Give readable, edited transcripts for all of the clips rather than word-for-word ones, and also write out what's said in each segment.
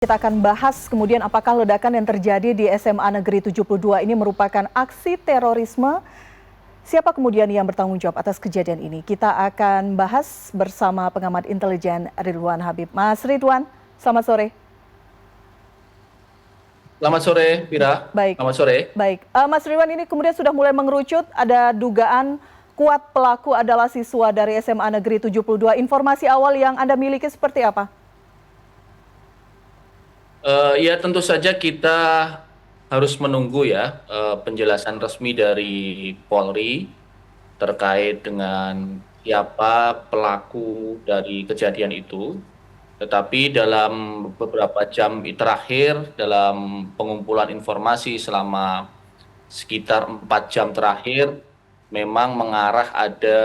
Kita akan bahas kemudian apakah ledakan yang terjadi di SMA Negeri 72 ini merupakan aksi terorisme. Siapa kemudian yang bertanggung jawab atas kejadian ini? Kita akan bahas bersama pengamat intelijen Ridwan Habib. Mas Ridwan, selamat sore. Selamat sore, Vira. Baik, Selamat sore. baik. Mas Ridwan, ini kemudian sudah mulai mengerucut, ada dugaan kuat pelaku adalah siswa dari SMA Negeri 72. Informasi awal yang Anda miliki seperti apa? Ya tentu saja kita harus menunggu ya penjelasan resmi dari Polri terkait dengan siapa pelaku dari kejadian itu. Tetapi dalam beberapa jam terakhir, dalam pengumpulan informasi selama sekitar 4 jam terakhir, memang mengarah ada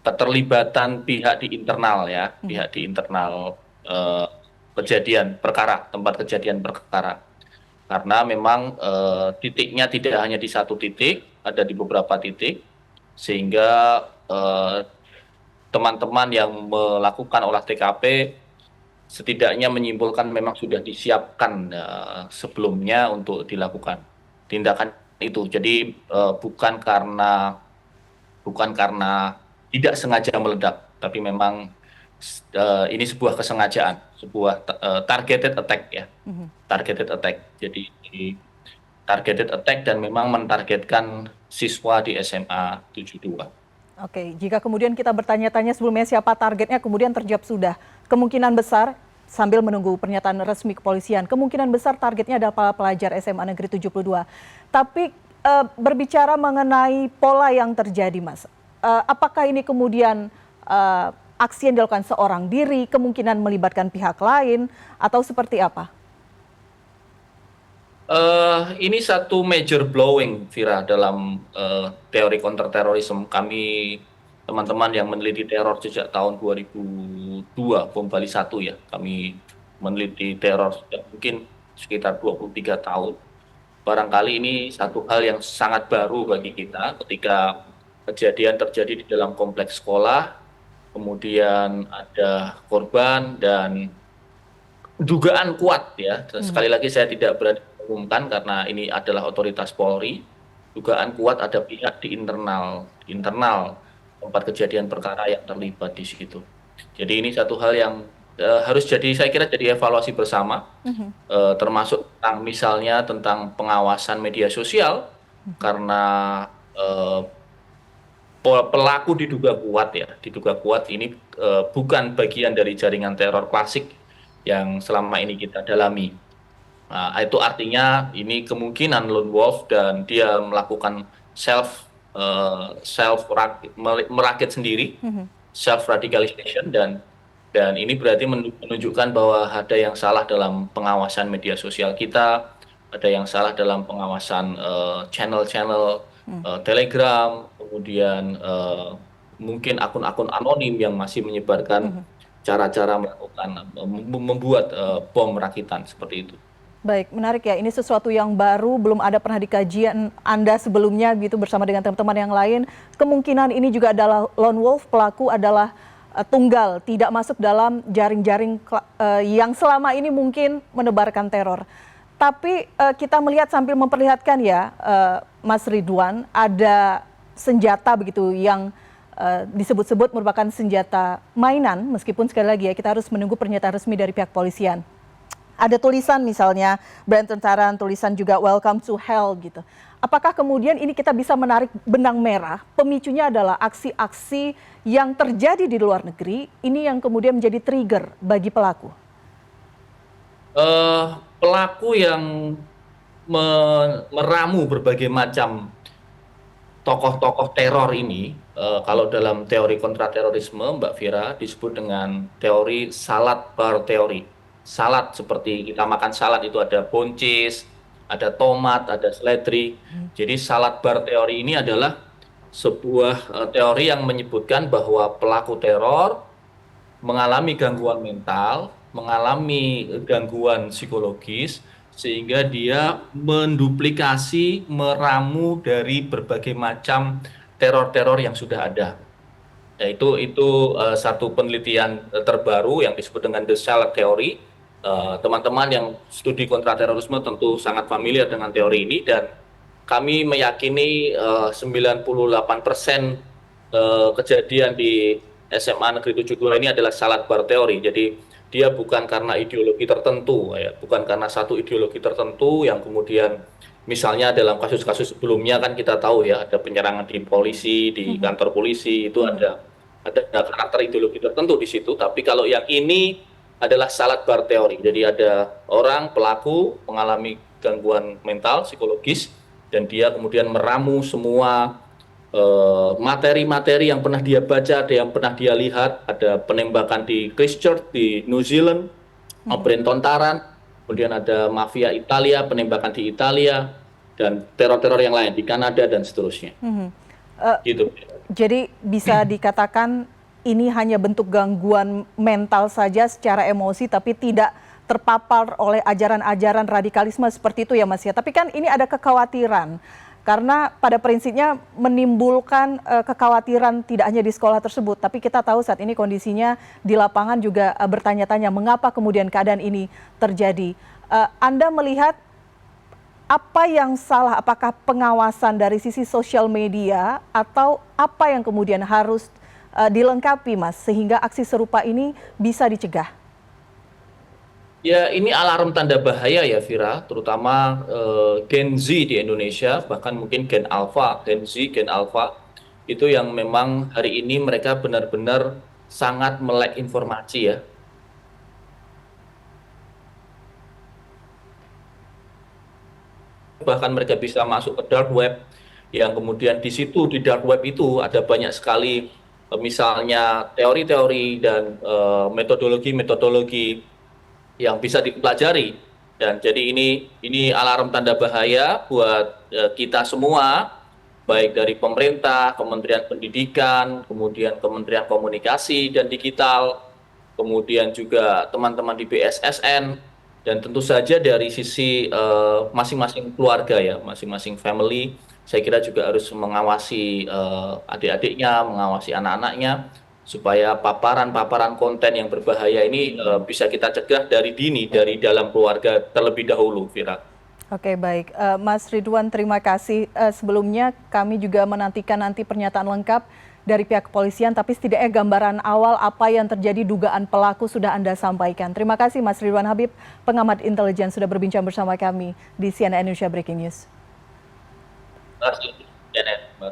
keterlibatan pihak di internal ya, pihak di internal eh, tempat kejadian perkara. Karena memang titiknya tidak hanya di satu titik, ada di beberapa titik, sehingga teman-teman yang melakukan olah TKP setidaknya menyimpulkan memang sudah disiapkan sebelumnya untuk dilakukan tindakan itu. Jadi bukan karena tidak sengaja meledak, tapi memang ini sebuah kesengajaan, sebuah targeted attack ya, targeted attack. Jadi targeted attack dan memang mentargetkan siswa di SMA 72. Oke, jika kemudian kita bertanya-tanya sebelumnya siapa targetnya, kemudian terjawab sudah. Kemungkinan besar, sambil menunggu pernyataan resmi kepolisian, kemungkinan besar targetnya adalah pelajar SMA Negeri 72. Tapi berbicara mengenai pola yang terjadi, Mas, apakah ini kemudian aksi yang dilakukan seorang diri, kemungkinan melibatkan pihak lain, atau seperti apa? Ini satu major blowing, Vira, dalam teori counterterrorism. Kami teman-teman yang meneliti teror sejak tahun 2002, bom Bali 1 ya. Kami meneliti teror sejak mungkin sekitar 23 tahun. Barangkali ini satu hal yang sangat baru bagi kita ketika kejadian terjadi di dalam kompleks sekolah, kemudian ada korban dan dugaan kuat ya. Sekali lagi saya tidak berani mengumumkan karena ini adalah otoritas Polri. Dugaan kuat ada pihak di internal tempat kejadian perkara yang terlibat di situ. Jadi ini satu hal yang harus saya kira jadi evaluasi bersama, termasuk tentang misalnya tentang pengawasan media sosial, karena eh, pelaku diduga kuat ini bukan bagian dari jaringan teror klasik yang selama ini kita dalami. Nah, itu artinya ini kemungkinan lone wolf dan dia melakukan merakit sendiri, self radicalization, dan ini berarti menunjukkan bahwa ada yang salah dalam pengawasan media sosial kita, ada yang salah dalam pengawasan channel-channel Telegram, kemudian mungkin akun-akun anonim yang masih menyebarkan cara-cara membuat bom rakitan seperti itu. Baik, menarik ya. Ini sesuatu yang baru, belum ada pernah di kajian Anda sebelumnya gitu bersama dengan teman-teman yang lain. Kemungkinan ini juga adalah lone wolf, pelaku adalah tunggal, tidak masuk dalam jaring-jaring yang selama ini mungkin menebarkan teror. Tapi kita melihat sambil memperlihatkan ya, Mas Ridwan, ada senjata begitu yang disebut-sebut merupakan senjata mainan, meskipun sekali lagi ya kita harus menunggu pernyataan resmi dari pihak polisian. Ada tulisan misalnya brand tentara, tulisan juga welcome to hell gitu. Apakah kemudian ini kita bisa menarik benang merah, pemicunya adalah aksi-aksi yang terjadi di luar negeri, ini yang kemudian menjadi trigger bagi pelaku? Pelaku yang meramu berbagai macam tokoh-tokoh teror ini, kalau dalam teori kontraterorisme, Mbak Vira, disebut dengan teori salad bar teori. Salad seperti kita makan salad itu ada buncis, ada tomat, ada seledri. Jadi salad bar teori ini adalah sebuah teori yang menyebutkan bahwa pelaku teror mengalami gangguan mental, mengalami gangguan psikologis, sehingga dia menduplikasi, meramu dari berbagai macam teror-teror yang sudah ada. Itu satu penelitian terbaru yang disebut dengan The Salad Theory. Teman-teman yang studi kontraterorisme tentu sangat familiar dengan teori ini, dan kami meyakini 98% kejadian di SMA Negeri 72 ini adalah salah bar teori. Jadi dia bukan karena ideologi tertentu, ya, bukan karena satu ideologi tertentu yang kemudian misalnya dalam kasus-kasus sebelumnya kan kita tahu ya, ada penyerangan di polisi, di kantor polisi, itu ada karakter ideologi tertentu di situ. Tapi kalau yang ini adalah salah bar teori. Jadi ada orang pelaku mengalami gangguan mental, psikologis, dan dia kemudian meramu semua materi-materi yang pernah dia baca, ada yang pernah dia lihat, ada penembakan di Christchurch di New Zealand, Brenton Tarrant, kemudian ada mafia Italia, penembakan di Italia, dan teror-teror yang lain di Kanada dan seterusnya. Gitu. Jadi bisa dikatakan ini hanya bentuk gangguan mental saja secara emosi, tapi tidak terpapar oleh ajaran-ajaran radikalisme seperti itu ya Mas ya. Tapi kan ini ada kekhawatiran, karena pada prinsipnya menimbulkan kekhawatiran tidak hanya di sekolah tersebut, tapi kita tahu saat ini kondisinya di lapangan juga bertanya-tanya mengapa kemudian keadaan ini terjadi. Anda melihat apa yang salah? Apakah pengawasan dari sisi sosial media atau apa yang kemudian harus dilengkapi, Mas, sehingga aksi serupa ini bisa dicegah? Ya, ini alarm tanda bahaya ya, Vira, terutama Gen Z di Indonesia, bahkan mungkin Gen Alpha, Gen Z, Gen Alpha, itu yang memang hari ini mereka benar-benar sangat melek informasi ya. Bahkan mereka bisa masuk ke dark web, yang kemudian di situ di dark web itu ada banyak sekali misalnya teori-teori dan metodologi-metodologi yang bisa dipelajari. Dan jadi ini alarm tanda bahaya buat kita semua, baik dari pemerintah, Kementerian Pendidikan, kemudian Kementerian Komunikasi dan Digital, kemudian juga teman-teman di BSSN, dan tentu saja dari sisi masing-masing keluarga ya, masing-masing family, saya kira juga harus mengawasi adik-adiknya, mengawasi anak-anaknya, supaya paparan-paparan konten yang berbahaya ini bisa kita cegah dari dini, dari dalam keluarga terlebih dahulu, Vira. Oke, baik. Mas Ridwan, terima kasih. Sebelumnya kami juga menantikan nanti pernyataan lengkap dari pihak kepolisian, tapi setidaknya gambaran awal apa yang terjadi dugaan pelaku sudah Anda sampaikan. Terima kasih Mas Ridwan Habib, pengamat intelijen, sudah berbincang bersama kami di CNN Indonesia Breaking News. Terima kasih, Janet.